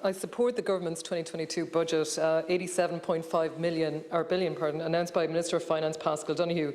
I support the government's 2022 budget, 87.5 billion, announced by Minister of Finance Paschal Donohoe.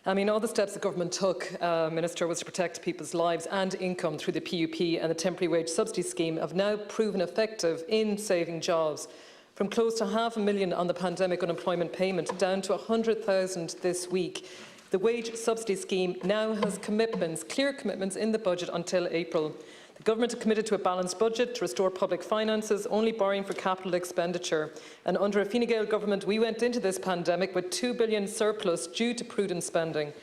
I mean, all the steps the government took, Minister, was to protect people's lives and income through the PUP and the temporary wage subsidy scheme have now proven effective in saving jobs. From close to 500,000 on the pandemic unemployment payment down to 100,000 this week. The wage subsidy scheme now has commitments, clear commitments in the budget until April. The government is committed to a balanced budget to restore public finances, only borrowing for capital expenditure. And under a Fine Gael government, we went into this pandemic with €2 billion surplus due to prudent spending.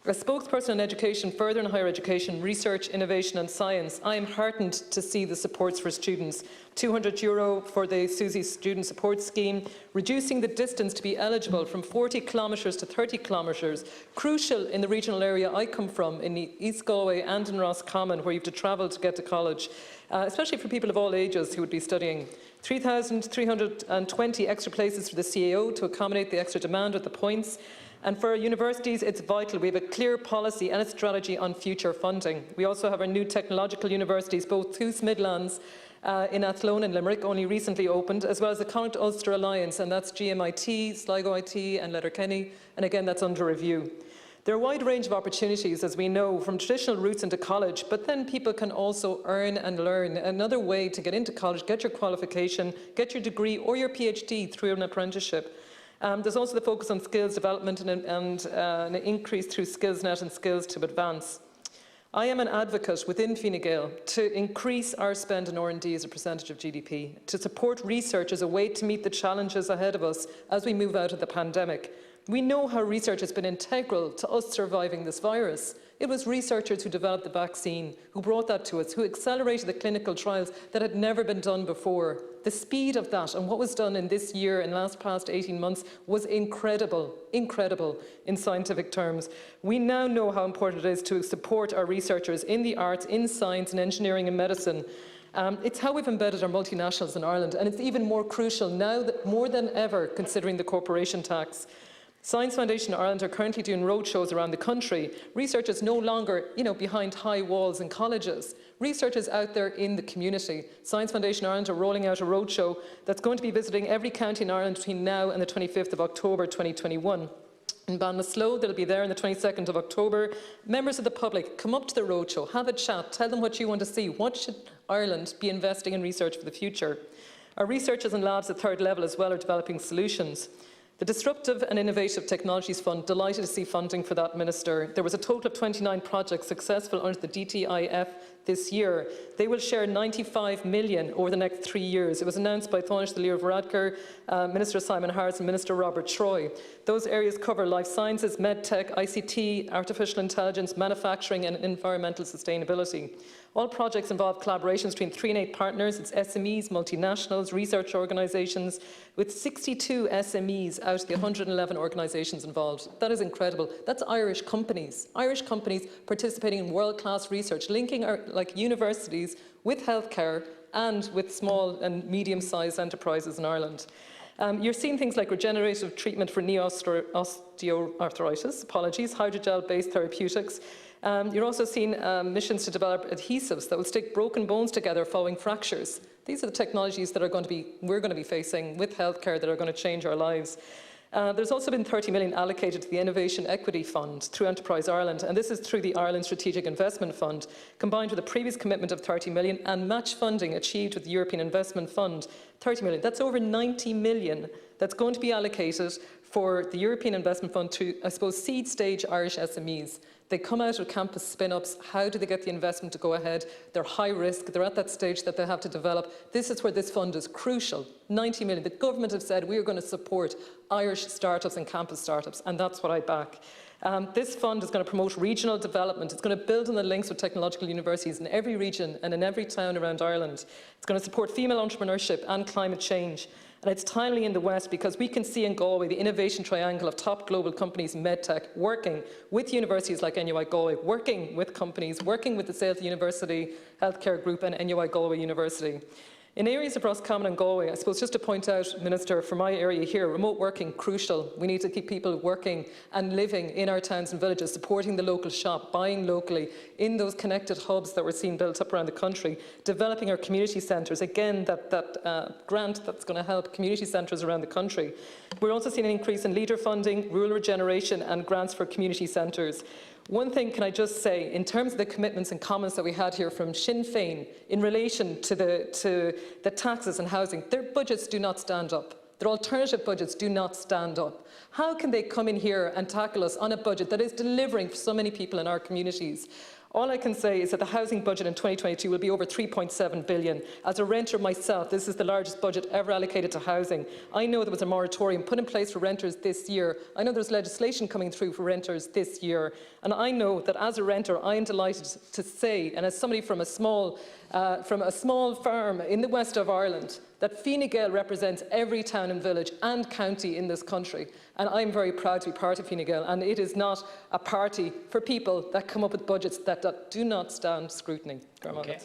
As spokesperson on education, further and higher education, research, innovation and science, I am heartened to see the supports for students. €200 for the SUSI Student Support Scheme, reducing the distance to be eligible from 40 kilometres to 30 kilometres, crucial in the regional area I come from, in East Galway and in Roscommon, where you have to travel to get to college, especially for people of all ages who would be studying. 3,320 extra places for the CAO to accommodate the extra demand at the points. And for our universities, it's vital. We have a clear policy and a strategy on future funding. We also have our new technological universities, both Thus Midlands in Athlone and Limerick, only recently opened, as well as the Connacht Ulster Alliance, and that's GMIT, Sligo IT and Letterkenny, and again, that's under review. There are a wide range of opportunities, as we know, from traditional routes into college, but then people can also earn and learn. Another way to get into college, get your qualification, get your degree or your PhD through an apprenticeship. There's also the focus on skills development and an increase through SkillsNet and Skills to Advance. I am an advocate within Fine Gael to increase our spend in R&D as a percentage of GDP, to support research as a way to meet the challenges ahead of us as we move out of the pandemic. We know how research has been integral to us surviving this virus. It was researchers who developed the vaccine, who brought that to us, who accelerated the clinical trials that had never been done before. The speed of that and what was done in this year and past 18 months was incredible, incredible in scientific terms. We now know how important it is to support our researchers in the arts, in science and engineering and medicine. It's how we've embedded our multinationals in Ireland, and it's even more crucial now that more than ever, considering the corporation tax. Science Foundation Ireland are currently doing roadshows around the country. Researchers no longer, behind high walls in colleges. Researchers out there in the community. Science Foundation Ireland are rolling out a roadshow that's going to be visiting every county in Ireland between now and the 25th of October 2021. In Ballinasloe, they'll be there on the 22nd of October. Members of the public, come up to the roadshow, have a chat, tell them what you want to see. What should Ireland be investing in research for the future? Our researchers and labs at third level as well are developing solutions. The Disruptive and Innovative Technologies Fund, delighted to see funding for that, Minister. There was a total of 29 projects successful under the DTIF this year. They will share 95 million over the next 3 years. It was announced by Tánaiste Leo Varadkar, Minister Simon Harris and Minister Robert Troy. Those areas cover life sciences, medtech, ICT, artificial intelligence, manufacturing and environmental sustainability. All projects involve collaborations between 3 and 8 partners. It's SMEs, multinationals, research organisations, with 62 SMEs out of the 111 organisations involved. That is incredible. That's Irish companies participating in world-class research, linking our universities with healthcare and with small and medium-sized enterprises in Ireland. You're seeing things like regenerative treatment for knee osteoarthritis, hydrogel-based therapeutics. You're also seeing missions to develop adhesives that will stick broken bones together following fractures. These are the technologies that we're going to be facing with healthcare that are going to change our lives. There's also been 30 million allocated to the Innovation Equity Fund through Enterprise Ireland, and this is through the Ireland Strategic Investment Fund, combined with a previous commitment of 30 million and match funding achieved with the European Investment Fund, 30 million. That's over 90 million that's going to be allocated for the European Investment Fund to, I suppose, seed stage Irish SMEs. They come out of campus spin-ups. How do they get the investment to go ahead? They're high risk. They're at that stage that they have to develop. This is where this fund is crucial. 90 million. The government have said we are going to support Irish startups and campus startups, and that's what I back. This fund is going to promote regional development. It's going to build on the links with technological universities in every region and in every town around Ireland. It's going to support female entrepreneurship and climate change. And it's timely in the West because we can see in Galway the innovation triangle of top global companies in medtech working with universities like NUI Galway, working with companies, working with the Sales University Healthcare Group and NUI Galway University. In areas of Roscommon and Galway, I suppose just to point out, Minister, for my area here, remote working, crucial. We need to keep people working and living in our towns and villages, supporting the local shop, buying locally, in those connected hubs that we're seeing built up around the country, developing our community centres. Again, that grant that's going to help community centres around the country. We're also seeing an increase in leader funding, rural regeneration and grants for community centres. One thing can I just say, in terms of the commitments and comments that we had here from Sinn Féin in relation to the taxes and housing, their budgets do not stand up. Their alternative budgets do not stand up. How can they come in here and tackle us on a budget that is delivering for so many people in our communities? All I can say is that the housing budget in 2022 will be over 3.7 billion. As a renter myself, this is the largest budget ever allocated to housing. I know there was a moratorium put in place for renters this year. I know there's legislation coming through for renters this year. And I know that as a renter, I am delighted to say, and as somebody from a small farm in the west of Ireland, that Fine Gael represents every town and village and county in this country. And I'm very proud to be part of Fine Gael, and it is not a party for people that come up with budgets that do not stand scrutiny. Okay.